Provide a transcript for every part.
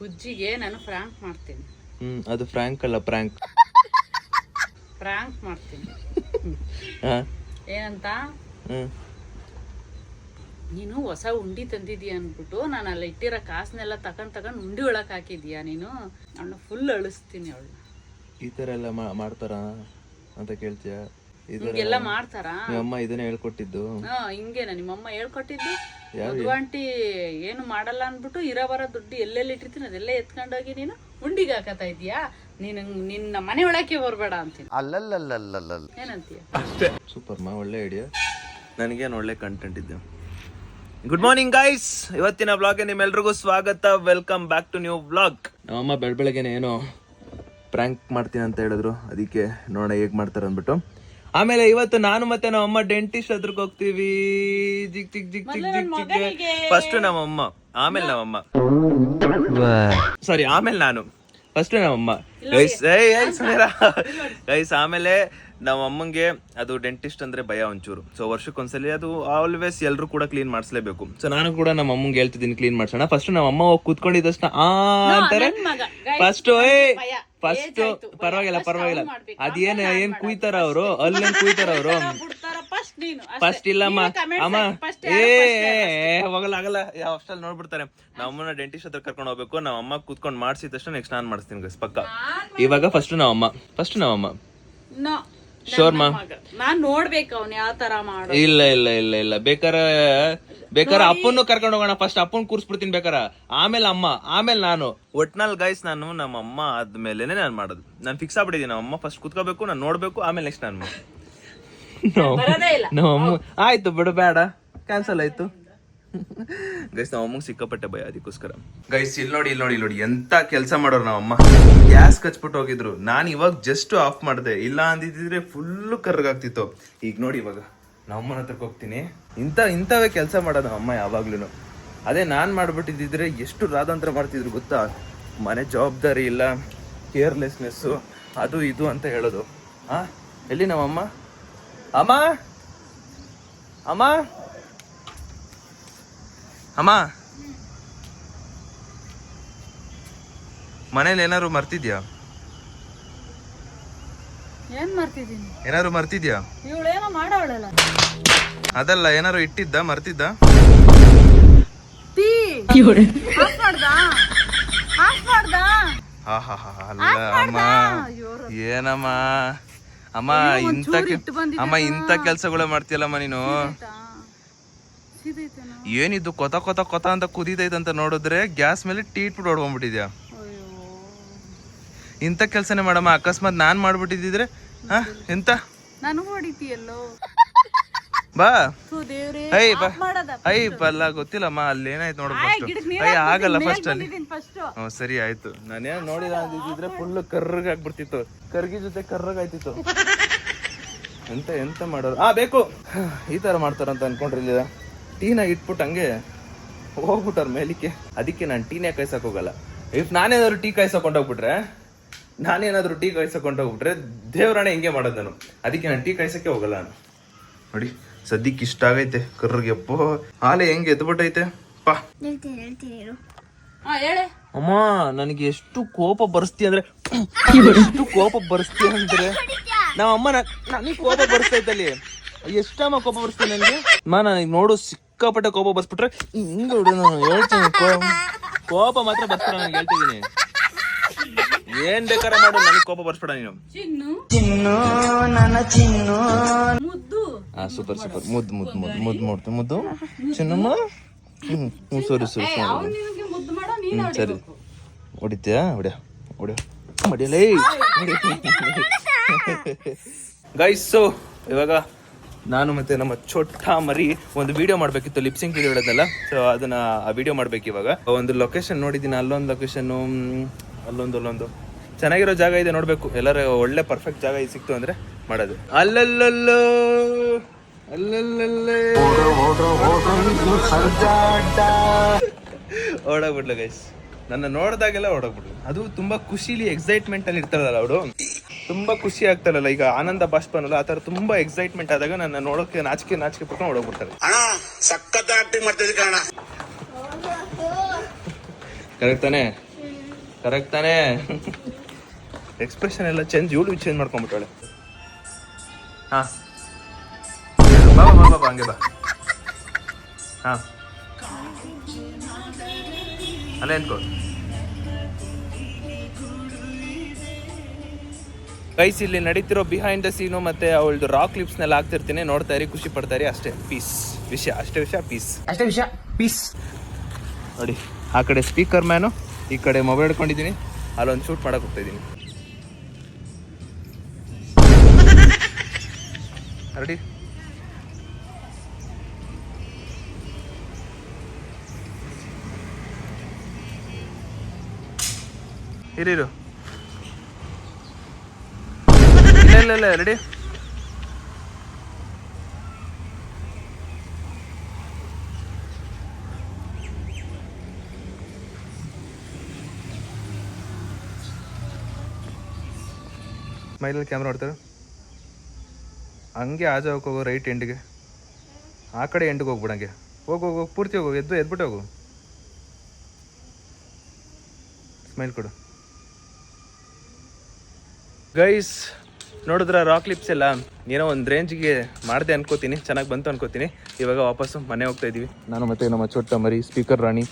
ಬುಜ್ಜಿಗೆ ನಾನು ಫ್ರಾಂಕ್ ಮಾಡ್ತೀನಿ. ಅದು ಫ್ರಾಂಕ್ ಅಲ್ಲ, ಪ್ರಾಂಕ್ ಮಾಡ್ತೀನಿ. ಏನಂತ, ನೀನು ಹೊಸ ಉಂಡಿ ತಂದಿದೀಯ ಅನ್ಬಿಟ್ಟು ನಾನು ಅಲ್ಲಿ ಇಟ್ಟಿರೋ ಕಾಸನ್ನೆಲ್ಲ ತಗೊಂಡ್ ಉಂಡಿ ಒಳಕ್ ಹಾಕಿದೀಯ ನೀನು. ಅವಳು ಫುಲ್ ಅಳಿಸ್ತೀನಿ. ಅವಳು ಈ ತರ ಎಲ್ಲ ಮಾಡ್ತಾರ ಅಂತ ಕೇಳ್ತೀಯ? ಹಿಂಗೆಲ್ಲ ಮಾಡ್ತಾರ? ನಿಮ್ಮಮ್ಮ ಇದನ್ನ ಹೇಳ್ಕೊಟ್ಟಿದ್ದು? ಹಿಂಗೇನ ನಿಮ್ಮಮ್ಮ ಹೇಳ್ಕೊಟ್ಟಿದ್ದು? ಮಧು ಆಂಟಿ ಏನು ಮಾಡಲ್ಲ ಅನ್ಬಿಟ್ಟು ಇರೋ ಬರೋ ದುಡ್ಡು ಎಲ್ಲೆಲ್ಲಿ ಇಟ್ಟಿರ್ತೀನಿ ಅದೆಲ್ಲ ಎತ್ಕೊಂಡೋಗಿ ನೀನು ಉಂಡಿಗೆ ಹಾಕತಾ ಇದೀಯಾ? ನಿನ್ನ ಮನೆ ಒಳಕ್ಕೆ ಬರ್ಬೇಡ ಅಂತೀನಿ. ಏನಂತೀಯ? ಸೂಪರ್ ಮಾ, ಒಳ್ಳೆ ಐಡಿಯಾ. ನನಗೇನು ಒಳ್ಳೆ ಕಂಟೆಂಟ್ ಇದೆ. ಗುಡ್ ಮಾರ್ನಿಂಗ್ ಗೈಸ್, ಇವತ್ತಿನ ವ್ಲಾಗ್ಗೆ ನಿಮ್ಮೆಲ್ರಿಗೂ ಸ್ವಾಗತ. Welcome back to new vlog. ನಮ್ಮಮ್ಮ ಬೆಳಗ್ಗೆನೆ ಏನೋ ಪ್ರ್ಯಾಂಕ್ ಮಾಡ್ತೀನಿ ಅಂತ ಹೇಳಿದ್ರು, ಅದಕ್ಕೆ ನೋಡೋಣ ಹೇಗ್ ಮಾಡ್ತಾರೆ ಅಂದ್ಬಿಟ್ಟು. ಆಮೇಲೆ ಇವತ್ತು ನಾನು ಮತ್ತೆ ನಮ್ಮಮ್ಮ ಡೆಂಟಿಸ್ಟ್ ಹತ್ರಕ್ಕೆ ಹೋಗ್ತೀವಿ. ಜಿಗ್ ಜಿಗ್ ಜಿಗ್ ಜಿಗ್ ಜಿಗ್ ಜಿಗ್. ಫಸ್ಟ್ ನಮ್ಮಮ್ಮ, ಆಮೇಲೆ ನಮ್ಮಮ್ಮ, ಸಾರಿ ಆಮೇಲೆ ನಾನು, ಫಸ್ಟ್ ನಮ್ಮಮ್ಮ ಗೈಸ್. ಆಮೇಲೆ ನಮ್ಮ ಅಮ್ಮಂಗೆ ಅದು ಡೆಂಟಿಸ್ಟ್ ಅಂದ್ರೆ ಭಯ ಒಂಚೂರು. ಸೊ ವರ್ಷಕ್ಕೊಂದ್ಸಲಿ ಅದು ಆಲ್ವೇಸ್ ಎಲ್ರು ಕೂಡ ಕ್ಲೀನ್ ಮಾಡಿಸ್ಲೇಬೇಕು. ಸೊ ನಾನು ಕೂಡ ನಮ್ಮ ಅಮ್ಮಂಗೆ ಹೇಳ್ತಿದ್ದೀನಿ ಕ್ಲೀನ್ ಮಾಡ್ಸೋಣ. ಫಸ್ಟ್ ನಮ್ಮ ಅಮ್ಮ ಹೋಗಿ ಕೂತ್ಕೊಂಡಿದ್ದಷ್ಟ ಅಂತಾರೆ. ಫಸ್ಟ್ ಪರವಾಗಿಲ್ಲ ಅದೇನ್ ಕುಯ್ತಾರ ಅವರು, ಅಲ್ಲೇನ್ ಕುಯ್ತಾರ ಅವರು. ಫಸ್ಟ್ ಇಲ್ಲಮ್ಮ ಅಮ್ಮ ಹೋಗಲ್ಲ ಯಾವ ಅಷ್ಟಲ್ಲಿ ನೋಡ್ಬಿಡ್ತಾರೆ. ನಮ್ಮನ್ನ ಡೆಂಟಿಸ್ಟ್ ಹತ್ರ ಕರ್ಕೊಂಡು ಹೋಗ್ಬೇಕು. ನಮ್ಮ ಅಮ್ಮ ಕೂತ್ಕೊಂಡು ಮಾಡ್ಸಿದ ತಕ್ಷಣ ನೆಕ್ಸ್ಟ್ ನಾನು ಮಾಡಿಸ್ತೀನಿ ಗೈಸ್, ಪಕ್ಕ. ಇವಾಗ ಫಸ್ಟ್ ನಾವಮ್ಮ ಶೋರ್ ಮಾ, ನಾನ್ ನೋಡ್ಬೇಕು ಅವ್ನ ಯಾವ ತರ ಮಾಡ. ಇಲ್ಲ ಬೇಕಾರೆ ಅಪ್ಪನ್ನು ಕರ್ಕೊಂಡು ಹೋಗೋಣ. ಫಸ್ಟ್ ಅಪ್ಪನ್ ಕೂರ್ಸ್ಬಿಡ್ತೀನಿ ಬೇಕಾರೆ, ಆಮೇಲೆ ಅಮ್ಮ, ಆಮೇಲೆ ನಾನು. ಒಟ್ನಲ್ಲಿ ಗೈಸ್ ನಾನು ನಮ್ಮ ಅಮ್ಮ ಆದ್ಮೇಲೆನೆ ನಾನು ಮಾಡೋದು. ನಾನು ಫಿಕ್ಸ್ ಆಗ್ಬಿಟ್ಟಿದ್ದೀನಿ. ನಮ್ಮ ಅಮ್ಮ ಫಸ್ಟ್ ಕೂತ್ಕೋಬೇಕು, ನಾನು ನೋಡ್ಬೇಕು, ಆಮೇಲೆ ನೆಕ್ಸ್ಟ್ ನಾನು. ನಮ್ಮಮ್ಮ ಆಯ್ತು ಬಿಡು, ಬೇಡ, ಕ್ಯಾನ್ಸಲ್ ಆಯ್ತು ಗೈಸ್. ನಮ್ಮ ಅಮ್ಮಗೆ ಸಿಕ್ಕಾಪಟ್ಟೆ ಭಯ, ಅದಕ್ಕೋಸ್ಕರ. ಗೈಸ್ ಇಲ್ಲಿ ನೋಡಿ ಎಂತ ಕೆಲಸ ಮಾಡೋರು ನಮ್ಮಮ್ಮ. ಗ್ಯಾಸ್ ಕಚ್ಬಿಟ್ಟು ಹೋಗಿದ್ರು. ನಾನು ಇವಾಗ ಜಸ್ಟ್ ಆಫ್ ಮಾಡಿದೆ, ಇಲ್ಲ ಅಂದಿದ್ರೆ ಫುಲ್ ಕರ್ಗಾಗ್ತಿತ್ತು. ಈಗ ನೋಡಿ ಇವಾಗ ನಮ್ಮಮ್ಮನ ಹತ್ರಕ್ಕೆ ಹೋಗ್ತೀನಿ. ಇಂಥವೇ ಕೆಲಸ ಮಾಡೋದು ನಮ್ಮಮ್ಮ ಯಾವಾಗ್ಲೂ. ಅದೇ ನಾನ್ ಮಾಡ್ಬಿಟ್ಟಿದ್ರೆ ಎಷ್ಟು ರಾಧಾಂತರ ಮಾಡ್ತಿದ್ರು ಗೊತ್ತಾ. ಮನೆ ಜವಾಬ್ದಾರಿ ಇಲ್ಲ, ಕೇರ್ಲೆಸ್ನೆಸ್ಸು, ಅದು ಇದು ಅಂತ ಹೇಳೋದು. ಎಲ್ಲಿ ನಮ್ಮಮ್ಮ? ಅಮ್ಮ ಅಮ್ಮ ಅಮ್ಮ, ಮನೇಲಿ ಏನಾದ್ರು ಮರ್ತಿದ್ಯಾ? ಏನಾದ್ರು ಮರ್ತಿದ್ಯಾ? ಅದಲ್ಲ, ಏನಾದ್ರು ಇಟ್ಟಿದ್ದ ಮರ್ತಿದ್ದ? ಅಲ್ಲ ಅಮ್ಮ, ಏನಮ್ಮ ಅಮ್ಮ ಇಂಥ ಕೆಲ್ಸಗಳ ಮಾಡ್ತೀಯಲ್ಲಮ್ಮ ನೀನು. ಏನಿದು ಕೊತ ಅಂತ ಕುದೀತೈತಂತ ನೋಡಿದ್ರೆ ಗ್ಯಾಸ್ ಮೇಲೆ ಟೀ ಇಟ್ಬಿಟ್ಟು ಹೊಡ್ಕೊಂಡ್ಬಿಟ್ಟಿದ್ಯಾ. ಇಂಥ ಕೆಲ್ಸನೇ ಮಾಡಮ್ಮ. ಅಕಸ್ಮಾತ್ ನಾನ್ ಮಾಡ್ಬಿಟ್ಟಿದ್ರೆ ಎಂತ ಬಾ ಬಲ್ಲ ಗೊತ್ತಿಲ್ಲಮ್ಮ. ಅಲ್ಲಿ ಏನಾಯ್ತು ನೋಡ್ಬೋದು. ಆಗಲ್ಲ ಫಸ್ಟ್ ಅಲ್ಲಿ. ಸರಿ ಆಯ್ತು. ನಾನೇನ್ ನೋಡಿದ ಅಂದಿದ್ರೆ ಫುಲ್ ಕರ್ರಗಾಗ್ಬಿಡ್ತಿತ್ತು. ಕರ್ಗಿ ಜೊತೆ ಕರ್ರಗಾಯ್ತಿತ್ತು. ಎಂತ ಮಾಡೋದು. ಬೇಕು ಈ ತರ ಮಾಡ್ತಾರಂತ ಅನ್ಕೊಂಡ್ರಿಲ್ಲ. ಟೀನಾಗ ಇಟ್ಬಿಟ್ಟು ಹಂಗೆ ಹೋಗ್ಬಿಟ್ಟಾರ ಮೇಲಿಕ್ಕೆ. ಅದಕ್ಕೆ ನಾನು ಟೀನೇ ಕಾಯ್ಸಕ್ ಹೋಗಲ್ಲ. ಇಫ್ ನಾನೇನಾದ್ರು ಟೀ ಕಾಯ್ಸಕೊಂಡೋಗ್ಬಿಟ್ರೆ ದೇವ್ರಾಣೆ ಹಿಂಗೆ ಮಾಡೋದು ನಾನು. ಅದಕ್ಕೆ ನಾನು ಟೀ ಕಾಯ್ಸಕ್ಕೆ ಹೋಗಲ್ಲ ನಾನು. ನೋಡಿ ಸದ್ಯಕ್ಕೆ ಇಷ್ಟ ಆಗೈತೆ ಕರ್ರಗೆಪ್ಪೋ. ಹಾಲೆ ಹೆಂಗೆ ಎದ್ಬಿಟ್ಟೈತೆ ಪಾ. ಅಮ್ಮ ನನಗೆ ಎಷ್ಟು ಕೋಪ ಬರ್ಸ್ತಿ ಅಂದ್ರೆ ನಾವಮ್ಮ ನನಗೆ ಕೋಪ ಬರ್ಸ್ತೈತಲ್ಲಿ. ಎಷ್ಟಮ್ಮ ಕೋಪ ಬರ್ಸ್ತೀನಿ ನನಗೆ. ನನಗೆ ನೋಡು ಸಿಕ್ಕಾಪಟ್ಟೆ ಕೋಪ ಬರ್ಸ್ಬಿಟ್ರೆ ಹಿಂಗ ನಾನು ಹೇಳ್ತೀನಿ. ಕೋಪ ಮಾತ್ರ ಬರ್ಸ್ಬಿಡ, ನನಗೆ ಹೇಳ್ತಿದ್ದೀನಿ. ಏನ್ ಬೇಕಾರ ಮಾಡು, ನನಗೆ ಕೋಪ ಬರ್ಸ್ಬಿಡ ನೀನು. ಸೂಪರ್ ಮುದ್ದು ಚಿನ್ನಮ್ಮ. ಸರಿ ಹೊಡಿತೀಯಾ? ಹೊಡಿಯೋ ಹೊಡಿಯಲೇ ಗೈಸ್. ಸೊ ಇವಾಗ ನಾನು ಮತ್ತೆ ನಮ್ಮ ಚೋಟ ಮರಿ ಒಂದು ವಿಡಿಯೋ ಮಾಡ್ಬೇಕಿತ್ತು, ಲಿಪ್ಸಿಂಗ್ ವಿಡಿಯೋ ಇಡೋದಲ್ಲ. ಸೊ ಅದನ್ನ ಆ ವಿಡಿಯೋ ಮಾಡ್ಬೇಕು. ಇವಾಗ ಒಂದು ಲೊಕೇಶನ್ ನೋಡಿದ್ದೀನಿ, ಅಲ್ಲೊಂದು ಲೊಕೇಶನ್, ಅಲ್ಲೊಂದು ಚೆನ್ನಾಗಿರೋ ಜಾಗ ಇದೆ, ನೋಡ್ಬೇಕು. ಎಲ್ಲರೂ ಒಳ್ಳೆ ಪರ್ಫೆಕ್ಟ್ ಜಾಗ ಸಿಕ್ತು ಅಂದ್ರೆ ಮಾಡೋದು. ಅಲ್ಲಲ್ಲೇ ಓಡೋಗ್ಬಿಡ್ಲು ಗೈಸ್. ನನ್ನ ನೋಡ್ದಾಗೆಲ್ಲ ಓಡೋಗ್ಬಿಡ್ಲು. ಅದು ತುಂಬಾ ಖುಷಿಲಿ ಎಕ್ಸೈಟ್ಮೆಂಟ್ ಅಲ್ಲಿ ಇರ್ತಾರಲ್ಲ ಅವರು, ತುಂಬಾ ಖುಷಿ ಆಗ್ತಾರಲ್ಲ. ಈಗ ಆನಂದ ಬಾಷ್ಪನಲ್ಲ, ಆ ತರ ತುಂಬಾ ಎಕ್ಸೈಟ್ಮೆಂಟ್ ಆದಾಗ ನನ್ನ ನೋಡೋಕೆ ನಾಚಿಕೆ ಪಡ್ಕೊಂಡು ಓಡೋಗ್ಬಿಡ್ತಾರೆ. ಕರೆಕ್ಟ್ ತಾನೆ? ಕರೆಕ್ಟ್ ತಾನೇ? ಎಕ್ಸ್ಪ್ರೆಷನ್ ಎಲ್ಲ ಚೇಂಜ್, ಇವಳು ಚೇಂಜ್ ಮಾಡ್ಕೊಂಡ್ಬಿಟ್ಟಾಳೆ. ಹಾ ಬಾ ಬಾ ಬಾ ಬಾ ಹಂಗೆ ಬಾ. ಹಾ ಅಲ್ಲೇ ಅನ್ಕೋ. ಗೈಸ್ ಇಲ್ಲಿ ನಡೀತಿರೋ ಬಿಹೈಂಡ್ ದ ಸೀನು ಮತ್ತೆ ಅವಳದು ರಾಕ್ ಕ್ಲಿಪ್ಸ್ನೆಲ್ಲ ಹಾಕ್ತಿರ್ತೀನಿ, ನೋಡ್ತಾ ಇರಿ, ಖುಷಿ ಪಡ್ತಾ ಇರಿ. ಅಷ್ಟೇ ಪೀಸ್ ವಿಷಯ, ಅಷ್ಟೇ ವಿಷಯ ಪೀಸ್, ಅಷ್ಟೇ ವಿಷಯ ಪೀಸ್. ನೋಡಿ ಆ ಕಡೆ ಸ್ಪೀಕರ್ ಮ್ಯಾನು, ಈ ಕಡೆ ಮೊಬೈಲ್ ಹಿಡ್ಕೊಂಡಿದ್ದೀನಿ, ಅಲ್ಲೊಂದು ಶೂಟ್ ಮಾಡಕ್ ಹೋಗ್ತಾ ಇದ್ದೀನಿ. ರೆಡಿ? ಇರು ಇಲ್ಲ ಇಲ್ಲ ರೆಡಿ? ಸ್ಮೈಲಲ್ಲಿ ಕ್ಯಾಮ್ರಾ ಹೊಡ್ತಾರೆ. ಹಂಗೆ ಆಜಾವಕ್ಕೆ ಹೋಗೋ, ರೈಟ್ ಎಂಡ್ಗೆ, ಆ ಕಡೆ ಎಂಡ್ಗೆ ಹೋಗ್ಬಿಡಂಗೆ. ಹೋಗು ಹೋಗು, ಪೂರ್ತಿ ಹೋಗು, ಎದ್ಬಿಟ್ಟು ಹೋಗು. ಸ್ಮೈಲ್ ಕೊಡು. ಗೈಸ್ ನೋಡಿದ್ರ ರಾಕ್ ಕ್ಲಿಪ್ಸ್ ಎಲ್ಲ ಏನೋ ಒಂದು ರೇಂಜ್ಗೆ ಮಾಡಿದೆ ಅನ್ಕೋತೀನಿ, ಚೆನ್ನಾಗಿ ಬಂತು ಅನ್ಕೋತೀನಿ. ಇವಾಗ ವಾಪಸ್ಸು ಮನೆ ಹೋಗ್ತಾ ಇದೀವಿ, ನಾನು ಮತ್ತೆ ನಮ್ಮ ಚೋಟ ಮರಿ ಸ್ಪೀಕರ್ ರಾಣಿ,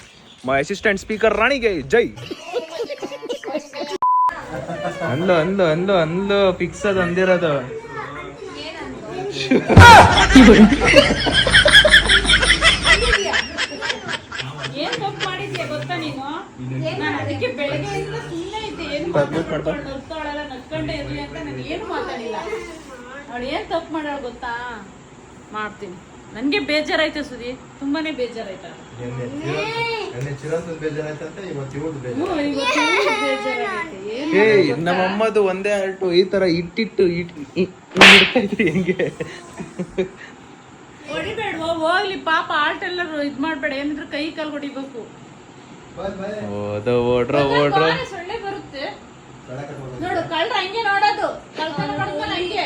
ಮೈ ಅಸಿಸ್ಟೆಂಟ್ ಸ್ಪೀಕರ್ ರಾಣಿಗೆ ಜೈ. ಅಂದ್ಲು ಅಂದ್ಲು ಅಂದ್ಲು ಅಂದ್ಲು ಫಿಕ್ಸ್ ಅದು ಅಂದಿರೋದು. ಏನ್ ತಪ್ಪು ಮಾಡಿದ್ಯಾ ಗೊತ್ತಾ ನೀನು? ನಾನು ಅದಕ್ಕೆ ಬೆಳಗ್ಗೆಯಿಂದ ಸುಮ್ಮನೆ ಇದ್ದೆ, ಏನು ನಗ್ತಾಳೆಲ್ಲ, ನಗ್ಕೊಂಡೇ ಇರ್ಲಿ ಅಂತ ನಾನು ಏನು ಮಾತಾಡಿಲ್ಲ. ಅವಳು ಏನ್ ತಪ್ಪು ಮಾಡಾಳ ಗೊತ್ತಾ? ಮಾಡ್ತೀನಿ. ನನ್ಗೆ ಬೇಜಾರಾಯ್ತು ಸುದಿ, ತುಂಬಾನೇ ಬೇಜಾರಾಯ್ತು. ನಮ್ಮ ಅಮ್ಮದು ಒಂದೇ ಆಲ್ಟು ಈ ತರ ಇಟ್ಟಿಟ್ಟು ಇಡ್ತಾ ಇದ್ರಿ ಹೆಂಗೆ? ಹೊಡಿಬೇಡ್ವ, ಹೋಗ್ಲಿ ಪಾಪ. ಆಲ್ಟ್ ಎಲ್ಲ ಇದ್ ಮಾಡ್ಬೇಡ, ಏನಿದ್ರು ಕೈ ಕಾಲು ಹೊಡಿಬೇಕು. ಓಡ್ರ ಸೊಳ್ಳೆ ಬರುತ್ತೆ ನೋಡು. ಕಳ್ರ ಹಂಗೆ ನೋಡೋದು, ಕಳ್ತನ ಮಾಡ್ತಾರ ಹಂಗೆ,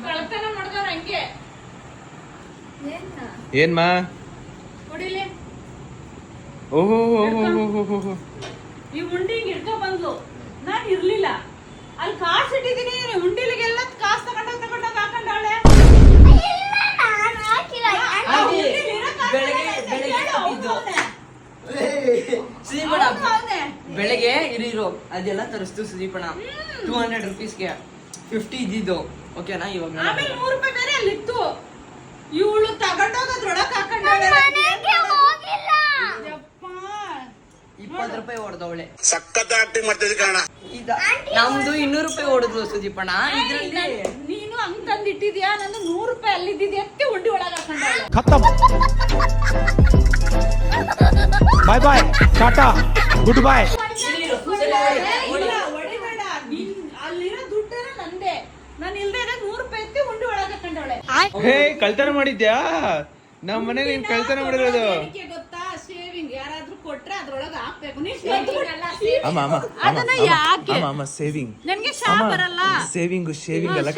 ಕಳ್ತನ ಮಾಡ್ತಾರ ಹಂಗೆ. ಏನ್ಮಾ ಹೊಡಿಲಿ. ಓಹೋ ಈ ಉಂಡಿ ಹಿಂಗ್ ಹಿಡ್ಕೊ ಬಂದ್ಲು, ನಾನ್ ಇರ್ಲಿಲ್ಲ ಅಲ್ಲಿ. ಕಾಸು ಇಟ್ಟಿದೀನಿ, ಉಂಡಿಲಿಗೆಲ್ಲ ಕಾಸು ತಗೊಂಡೋಗ್ ಹಾಕೊಂಡಾಳೆ. ಬೆಳಗ್ಗೆ ಇರೋ ಅದೆಲ್ಲ ತರಿಸ್ತು ಸುದೀಪಣ. 200 rupeesಗೆ 50 ಇದ್ದಿದ್ದು, ಓಕೆನಾ? ಇವಾಗ ಆಮೇಲೆ 100 ರೂಪಾಯಿ ಬೇರೆ ಅಲ್ಲಿತ್ತು. ಇವಳು ತಗೊಂಡೋಗದ್ರೊಳಕ್ ಹಾಕೊಂಡಾಳೆ. 20 ರೂಪಾಯಿ ಹೊಡೆದವಳೆ. ಸಖತ್ ಆಕ್ಟಿಂಗ್ ಮಾಡ್ತಿದ್ದೆ ಕಾರಣ. ನಮ್ದು 200 ರೂಪಾಯಿ ಹೊಡೆದ್ಲು ಸುದೀಪಣ. ಇದ್ರಲ್ಲಿ ನೀನು ಹಂಗ್ ತಂದ್ ಇಟ್ಟಿದ್ಯಾ, ನಾನು 100 ರೂಪಾಯಿ ಅಲ್ಲಿದ್ದಿದ್ಯಾ ಅತ್ತೆ ಉಂಡಿ ಒಳಗೆ ಹಾಕೊಂಡಾಳೆ. खत्म bye bye tata good bye. ಹೊಡಿಬೇಡ, ಅಲ್ಲಿರೋ ದುಡ್ಡೆಲ್ಲ ನಂದೆ. ನಾನು ಇಲ್ದೇ 100 ರೂಪಾಯಿ ಎತ್ತಿ ಉಂಡಿ ಒಳಗೆ ಹಾಕೊಂಡಾಳೆ. ಹೇ ಕಳ್ತನ ಮಾಡಿದ್ಯಾ? ನಮ್ಮ ಮನೇಲಿ ನೀನ್ ಕಳ್ತನ ಮಾಡಿರೋದು ಗೊತ್ತಾ? ಸೇವಿಂಗ್ ಯಾರಾದ್ರೂ ಕೊಟ್ರೆ ಅದ್ರೊಳಗೆ ಹಾಕ್ಬೇಕು. ಅಮ್ಮ ಸೇವಿಂಗ್, ನನ್ಗೆ ಶಾ ಬರಲ್ಲ. ಸೇವಿಂಗ್ ಎಲ್ಲ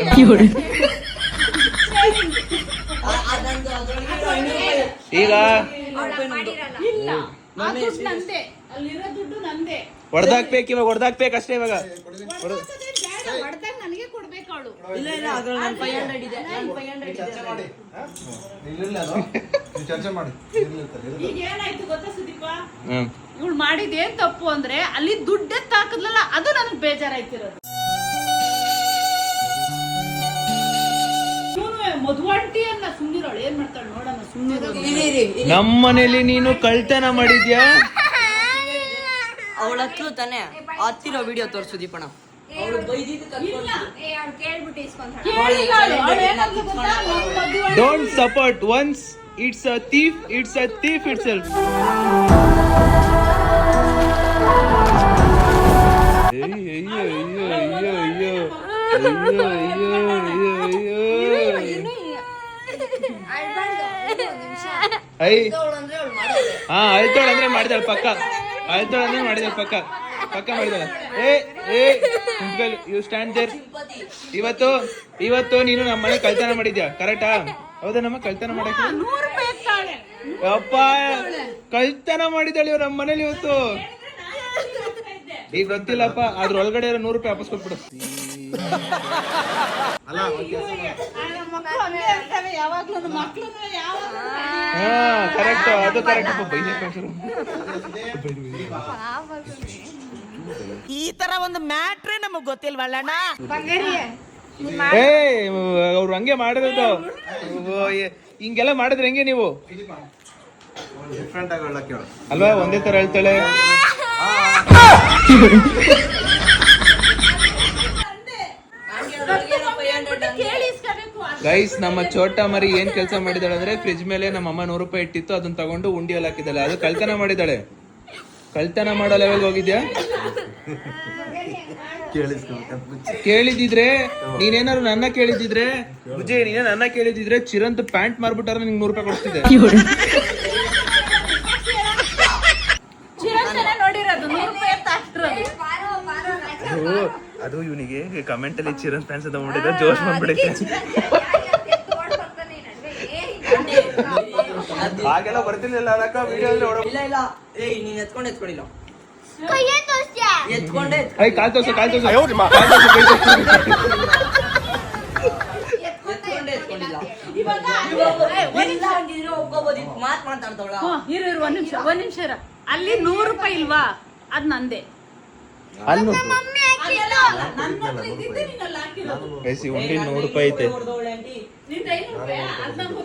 ಈಗ ಇಲ್ಲ, ಆ ದುಡ್ಡು ನಂದೆ, ಅಲ್ಲಿರೋ ದುಡ್ಡು ನಂದೆ. ಹೊಡೆದಾಕ್ಬೇಕು, ಇವಾಗ ಹೊಡೆದಾಕ್ಬೇಕು ಅಷ್ಟೇ. ಇವಾಗ ಹೊಡೆದಾಗ ನನಗೆ ಕೊಡ್ಬೇಕು ಅವಳು. ಇಲ್ಲ ಇಲ್ಲ, ಅದ್ರಲ್ಲಿ ನನ್ನ 500 ಇದೆ, ನನ್ನ 500 ಇದೆ. ಚರ್ಚೆ ಮಾಡಿ. ಈಗ ಏನಾಯ್ತು ಗೊತ್ತಾ ಸುದೀಪ? ಇವಳು ಮಾಡಿದ ಏನ್ ತಪ್ಪು ಅಂದ್ರೆ ಅಲ್ಲಿ ದುಡ್ಡು ಎತ್ತಾಕದ್ಲಲ್ಲ, ಅದು ನನಗ್ ಬೇಜಾರಾಯ್ತಿರೋದು. ಮಧುವಂಟಿ ಅನ್ನ ಸುಮ್ನಿರೋಳು, ಏನ್ ಮಾಡ್ತಾಳೆ ನೋಡೋಣ. ಸುಮ್ನಿರೋ ನಮ್ಮ ಮನೇಲಿ ನೀನು ಕಳ್ತನ ಮಾಡಿದ್ಯಾ? ಅವಳ ಹತ್ರ ತಾನೆ ಹತ್ತಿರೋ ವಿಡಿಯೋ ತೋರ್ಸು ದೀಪಣ. ಅವಳು ಬೈದಿದ್ದು don't support once it's a thief, it's a thief itself. ಅಳ್ತಾಳ ಅಂದ್ರೆ ಮಾಡಿದಾಳೆ ಪಕ್ಕ, ಅಳ್ತಾಳ ಅಂದ್ರೆ ಮಾಡಿದಾಳೆ ಪಕ್ಕ, ಪಕ್ಕ ಮಾಡಿದಾಳೆ. You stand there. ಇವತ್ತು ನೀನು ನಮ್ಮ ಮನೆ ಕಳ್ತನ ಮಾಡಿದ್ಯಾ, ಕರೆಕ್ಟಾ? ಹೌದಾ? ನಮ್ಮ ಕಳ್ತನ ಮಾಡಕ್ಕೆ ಅಪ್ಪ ಕಳ್ತನ ಮಾಡಿದಾಳೆ ಇವ್ರು ನಮ್ಮ ಮನೇಲಿ ಇವತ್ತು. ಈಗ ಗೊತ್ತಿಲ್ಲಪ್ಪ, ಅದ್ರ ಒಳಗಡೆ ಇರೋ 100 ರೂಪಾಯಿ ವಾಪಸ್ ಕೊಟ್ಬಿಡು. ಯಾವಾಗ್ಲೂ ಮಕ್ಳು ಹಾ ಕರೆಕ್ಟ್, ಅದು ಕರೆಕ್ಟ್. ಈ ತರ ಒಂದು ಮ್ಯಾಟ್ರೇ ನಮಗ್ ಗೊತ್ತಿಲ್ವಲ್ಲಣ್ಣ. ಏ ಅವ್ರು ಹಂಗೆ ಮಾಡಿರೋದು, ಹಿಂಗೆಲ್ಲ ಮಾಡಿದ್ರೆ ಹೆಂಗೆ ನೀವು ಡಿಫ್ರೆಂಟ್ ಆಗಿ ಹೇಳಕ್ಕೆ ಅಲ್ವಾ? ಒಂದೇ ತರ ಹೇಳ್ತಾಳೆ. ಗೈಸ್, ನಮ್ಮ ಚೋಟ ಮರಿ ಏನ್ ಕೆಲಸ ಮಾಡಿದಾಳೆ ಅಂದ್ರೆ ಫ್ರಿಜ್ ಮೇಲೆ ನಮ್ಮ ಅಮ್ಮ 100 ರೂಪಾಯಿ ಇಟ್ಟಿತ್ತು, ಅದನ್ನ ತಗೊಂಡು ಉಂಡಿಯಲ್ಲಿ ಹಾಕಿದ್ದಾಳೆ. ಅದು ಕಳ್ತನ ಮಾಡಿದಾಳೆ. ಕಳ್ತನ ಮಾಡೋ ಲೆವೆಲ್ಗೆ ಹೋಗಿದ್ಯಾ? ಕೇಳಿದಿದ್ರೆ ನೀನೇನಾದ್ರು ನನ್ನ ಕೇಳಿದಿದ್ರೆ, ಬುಜ್ಜಿ ನೀನೇ ನನ್ನ ಕೇಳಿದಿದ್ರೆ ಚಿರಂತ್ ಪ್ಯಾಂಟ್ ಮಾರ್ಬಿಟ್ಟಾರ ನಿಂಗೆ 100 ರೂಪಾಯಿ ಕೊಡ್ತಿದ್ದೆ. ನೋಡಿರೋದು 100 ರೂಪಾಯಿ ತಾಕ್ತಿರೋದು. ಅದು ಇವನಿಗೆ ಕಮೆಂಟ್ ಅಲ್ಲಿ ಚಿರಂತ್ ಪ್ಯಾಂಟ್ಸ್ ಅಂತ ಮಾಡಿದ್ರೆ ಜೋಶ್ ಬಂದ್ಬಿಡೈತೆ. ಹಾಗೆಲ್ಲ ಬರ್ತಿರ್ಲಿಲ್ಲ ಅದಕ್ಕ ವಿಡಿಯೋ ಇಲ್ಲ ಇಲ್ಲ, ಏಯ್ ನೀನ್ ಎತ್ಕೊಂಡಿಲ್ಲ. ಎತ್ಕೊಂಡೆ ಐ ಕಾಲ್ ತೋರ್ಸು ಎತ್ಕೊಂಡಿಲ್ಲ. ಇಲ್ಲ ಹಂಗಿದ್ರೆ ಒಪ್ಕೋಬೋದಿತ್ತು. ಮಾತಾಡ್ತಾವಳ. ಇರು ಒಂದ್ ನಿಮಿಷ ಇರ. ಅಲ್ಲಿ 100 ರೂಪಾಯಿ ಇಲ್ವಾ? ಅದ್ ನಂದೆ. ಅಲ್ಲಿ ನನ್ನ ಹತ್ರ ಇದ್ದಿದ್ದೆ ನೀನಲ್ಲಿ ಹಾಕಿರೋದು. ಗೈಸ್, ಈ ಉಂಡಿ 100 ರೂಪಾಯಿ ಐತೆ. ನಿಂದ 500 ರೂಪಾಯಿ? ಅದ್ ನಂಗೆ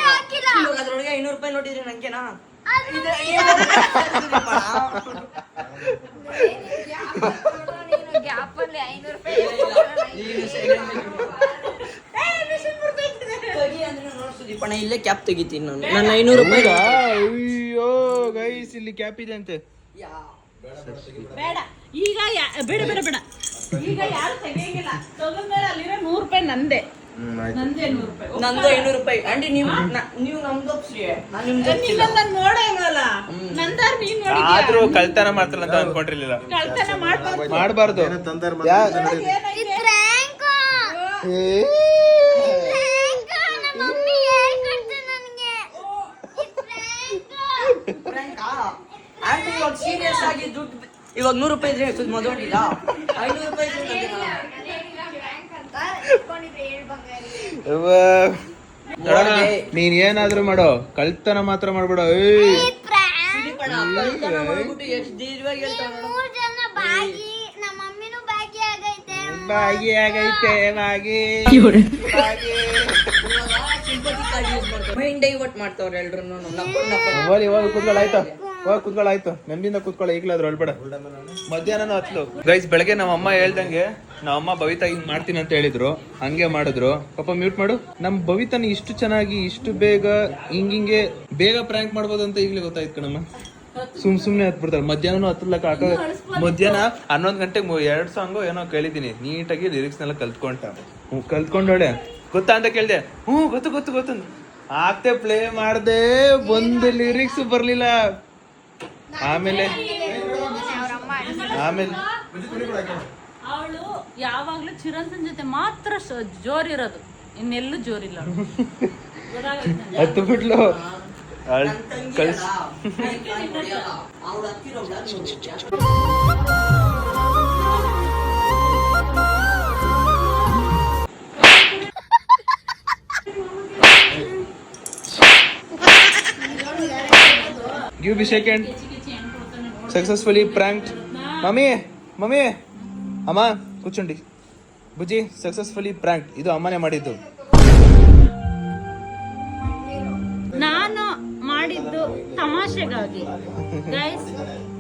ಗೊತ್ತಿಲ್ಲ. ಅದ್ರೊಳಗೆ 500 ರೂಪಾಯಿ ನೋಡಿದ್ರೆ ನಂಗೆನಾ? ದೀಪಣ್ಣ ಇಲ್ಲೇ ಕ್ಯಾಪ್ ತೆಗಿತೀನಿ ನಾನು. ನನ್ನ 500 ರೂಪಾಯಿ. ಅಯ್ಯೋ ಗೈಸ್, ಇಲ್ಲಿ ಕ್ಯಾಪ್ ಇದೆ ಅಂತೆ. ಬೇಡ ಈಗ ಬೇಡ ಬೇಡ ಬೇಡ, ಈಗ ಯಾರು ತೆಗಿಯಂಗಿಲ್ಲ. ತಗೊಂಡ್ಮೇಲೆ ಅಲ್ಲಿರೋ 100 ರೂಪಾಯಿ ನಂದೆ. ನಂದೇ 100 ರೂಪಾಯಿ. ನಂದು 500 ರೂಪಾಯಿ. ಆಂಟಿ ನೀವು ನಮ್ದು ಒಪ್ಸ್ರಿ. ನಾನು ನಿಮ್ದು ನಿನ್ನ ನೋಡೇ ಇಲ್ವಲ್ಲ. ನಂದಾರ್ ನೀನ್ ನೋಡಿದ್ಯಾ? ಆದ್ರೂ ಕಳ್ತನ ಮಾಡ್ತಾರ ಅಂತ ಅನ್ಕೊಂಡಿರ್ಲಿಲ್ಲ. ಕಳ್ತನ ಮಾಡಬಾರ್ದು. ಆಂಟಿ ಇವಾಗ ಸೀರಿಯಸ್ ಆಗಿ ದುಡ್ಡು ಇವಾಗ 100 ರೂಪಾಯಿ ಇದ್ರೆ ಮದುವೆಲ್ಲ 500 ರೂಪಾಯಿ ನೀನ್ ಏನಾದ್ರೂ ಮಾಡೋ, ಕಳ್ತನ ಮಾತ್ರ ಮಾಡ್ಬೇಡ. ಬಾಗಿ ಆಗೈತೆ ಬಾಗಿ. ಮೈಂಡ್ ಡೈವರ್ಟ್ ಮಾಡ್ತಾವ್ರೆ ಎಲ್ರು. ಕೂತ್ಕೊಳ್ಳಾಯ್ತು, ನೆಮ್ಮದಿಯಿಂದ ಕೂತ್ಕೊಳ್ಳ. ಈಗಲಾದ್ರೂ ಅಳ್ಬೇಡ. ಮಧ್ಯಾಹ್ನ ಹತ್ಲು. ಗೈಸ್, ಬೆಳಗ್ಗೆ ನಮ್ಮ ಅಮ್ಮ ಹೇಳ್ದಂಗೆ ನಮ್ಮ ಅಮ್ಮ ಭವಿತಾ ಹಿಂಗ್ ಮಾಡ್ತೀನಿ ಅಂತ ಹೇಳಿದ್ರು, ಹಂಗೆ ಮಾಡಿದ್ರು. ಪಾಪ ಮ್ಯೂಟ್ ಮಾಡು. ನಮ್ ಭವಿತಾನ ಇಷ್ಟು ಚೆನ್ನಾಗಿ ಇಷ್ಟು ಬೇಗ ಹಿಂಗೆ ಬೇಗ ಪ್ರ್ಯಾಂಕ್ ಮಾಡ್ಬೋದು ಅಂತ ಈಗಲೇ ಗೊತ್ತಾಯ್ತು ಕಣಮ್ಮ. ಸುಮ್ನೆ ಹತ್ಬಿಡ್ತಾರೆ. ಮಧ್ಯಾಹ್ನ ಹತ್ತಲಕ್ಕ ಮಧ್ಯಾಹ್ನ 11 ಗಂಟೆಗೆ 2 ಸಾಂಗು ಏನೋ ಕೇಳಿದೀನಿ. ನೀಟಾಗಿ ಲಿರಿಕ್ಸ್ನೆಲ್ಲ ಕಲ್ತ್ಕೊಂಡೋಳೆ. ಗೊತ್ತಾ ಅಂತ ಕೇಳ್ದೆ. ಗೊತ್ತು ಆಗ್ತೆ ಪ್ಲೇ ಮಾಡ್ದೆ, ಒಂದು ಲಿರಿಕ್ಸ್ ಬರ್ಲಿಲ್ಲ. ಆಮೇಲೆ ಅವಳು ಯಾವಾಗ್ಲೂ ಚಿರಂತನ್ ಜೊತೆ ಮಾತ್ರ ಜೋರಿರೋದು, ಇನ್ನೆಲ್ಲೂ ಜೋರಿಲ್ಲ. ಹತ್ತು ಬಿಟ್ಲು ಕಳ್ಸ. Give me second. Successfully pranked. Mummy, ಅಮ್ಮ ಕೂಚುಂಡಿ. ಬುಜ್ಜಿ ಸಕ್ಸಸ್ಫುಲಿ ಪ್ರ್ಯಾಂಕ್. ಇದು ಅಮ್ಮನೇ ಮಾಡಿದ್ದು. ನಾನು ಮಾಡಿದ್ದು ತಮಾಷೆಗಾಗಿ ಗೈಸ್,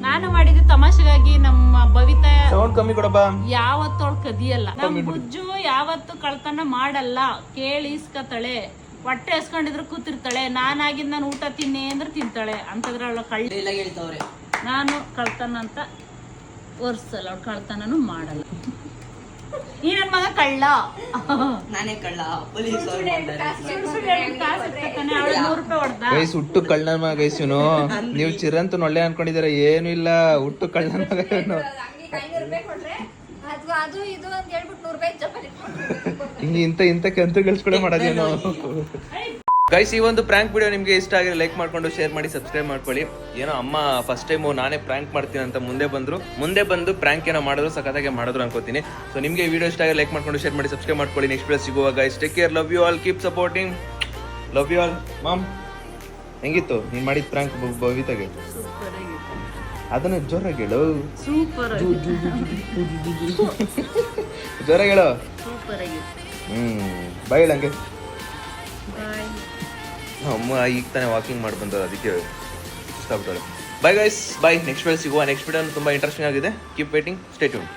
ನಾನು ಮಾಡಿದ್ದು ತಮಾಷೆಗಾಗಿ. ನಮ್ಮ ಭವಿತಾ ಸೌಂಡ್ ಕಮ್ಮಿ ಕೊಡಪ್ಪ. ಯಾವತ್ತೋಳ್ ಕದಿಯಲ್ಲ. ನಮ್ಮ ಬುಜ್ಜು ಯಾವತ್ತು ಕಳ್ತನ ಮಾಡಲ್ಲ. ಕೇಳಿ ಇಸ್ಕತಾಳೆ, ಹೊಟ್ಟೆ ಎಸ್ಕೊಂಡಿದ್ರು ಕೂತಿರ್ತಾಳೆ. ನಾನಾಗಿದ್ದು ನಾನು ಊಟ ತಿನ್ನಿ ಅಂದ್ರೆ ತಿಂತಾಳೆ. ಅಂತಂದ್ರೆ ಅವಳು ಹೇಳ್ತಾವ್ರೆ ನಾನು ಕಳ್ತನ ಅಂತ ಒರ್ಸಲ್ಲ. ಅವಳು ಕಳ್ತನೂ ಮಾಡಲ್ಲ. ಈ ನನ್ ಮಗ ಕಳ್ಳ, ನಾನೇ ಕಳ್ಳ. ಪೊಲೀಸ್ ಗೈಸ್, ಹುಟ್ಟು ಕಳ್ಳನ ಮಗ ಗೈಸ್ ಇವನು. ನೀವು ಚಿರಂತ ಒಳ್ಳೆ ಅನ್ಕೊಂಡಿದಾರ, ಏನು ಇಲ್ಲ. ಹುಟ್ಟು ಕಳ್ಳನ ಮಗ ಇವನು. ಇಂತ ಕಂತು ಗಳಿಸ್ಕೊಡೆ ಮಾಡೋದೇನು. ಗೈಸ್, ಈ ಒಂದು ಪ್ರ್ಯಾಂಕ್ ವಿಡಿಯೋ ನಿಮಗೆ ಇಷ್ಟ ಆಗಿದೆ ಲೈಕ್ ಮಾಡ್ಕೊಂಡು ಶೇರ್ ಮಾಡಿ ಸಬ್ಸ್ಕ್ರೈಬ್ ಮಾಡ್ಕೊಳ್ಳಿ. ಏನೋ ಅಮ್ಮ ಫಸ್ಟ್ ಟೈಮು ನಾನೇ ಪ್ರ್ಯಾಂಕ್ ಮಾಡ್ತೀನಿ ಅಂತ ಮುಂದೆ ಬಂದು ಪ್ರ್ಯಾಂಕ್ ಏನೋ ಮಾಡಿದ್ರು ಸಖತ್ತಾಗಿ ಮಾಡಿದ್ರು ಅನ್ಕೋತೀನಿ. ಸೊ ನಿಮಗೆ ಈ ವಿಡಿಯೋ ಇಷ್ಟ ಆಗಿದೆ ಲೈಕ್ ಮಾಡ್ಕೊಂಡು ಶೇರ್ ಮಾಡಿ ಸಬ್ಸ್ಕ್ರೈಬ್ ಮಾಡ್ಕೊಳ್ಳಿ. ನೆಕ್ಸ್ಟ್ ವಿಡಿಯೋ ಸಿಗುವಾಗ guys, take care, love you all, keep supporting, love you all. Mom, ಹೆಂಗಿತ್ತು ನೀನು ಮಾಡಿದ ಪ್ರ್ಯಾಂಕ್ ಭವಿತಾಗೆ? ಅದನ್ನ ಜೋರಾಗಿ ಹೇಳು, ಸೂಪರ್ ಜೋರಾಗಿ ಹೇಳು. ಸೂಪರ್ ಆಗಿ. ಬಾಯ್ ಹೇಳ ಹಂಗೆ. ಬಾಯ್. ಅಮ್ಮ ಈಗ ತಾನೇ ವಾಕಿಂಗ್ ಮಾಡಿ ಬಂದವರು, ಅದಕ್ಕೆ ಇಷ್ಟ ಆಗ್ಬಿಟ್ಟಾಳೆ. ಬಾಯ್ ಗೈಸ್, ಬಾಯ್. ನೆಕ್ಸ್ಟ್ ವಿಡಿಯೋ ಸಿಗುವ. ನೆಕ್ಸ್ಟ್ ವಿಡಿಯೋ ತುಂಬ ಇಂಟ್ರೆಸ್ಟಿಂಗ್ ಆಗಿದೆ. Keep waiting, stay tune.